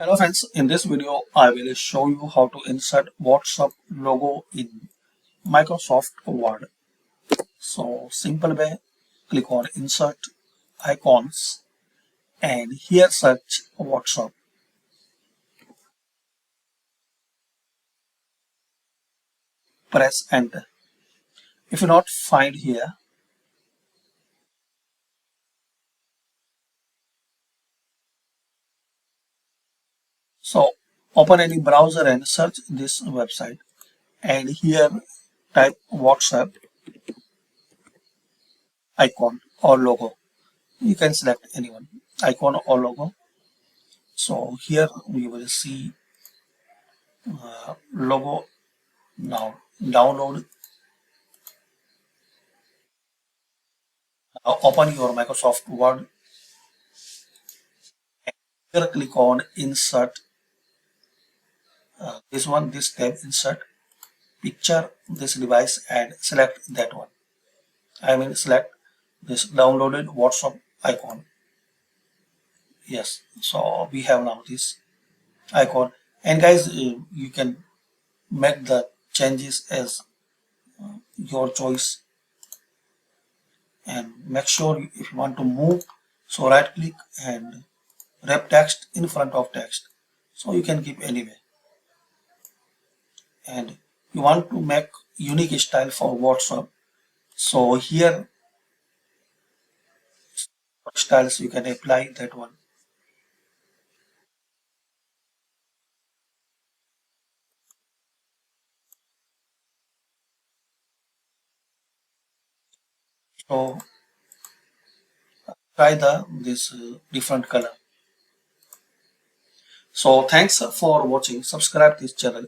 Hello friends, in this video I will show you how to insert WhatsApp logo in Microsoft Word. So simple way, click on insert icons and here search WhatsApp. Press enter. If you not find here, so open any browser and search this website and here type WhatsApp icon or logo. You can select anyone, icon or logo. So here we will see logo. Now download. Now open your Microsoft Word and here click on insert. This tab insert picture this device and select that one. I will select this downloaded WhatsApp icon. Yes, so we have now this icon, and guys, you can make the changes as your choice, and make sure if you want to move, so right click and wrap text in front of text, so you can keep anyway. And you want to make unique style for WhatsApp, so here styles you can apply that one. So try this different color. So thanks for watching. Subscribe this channel.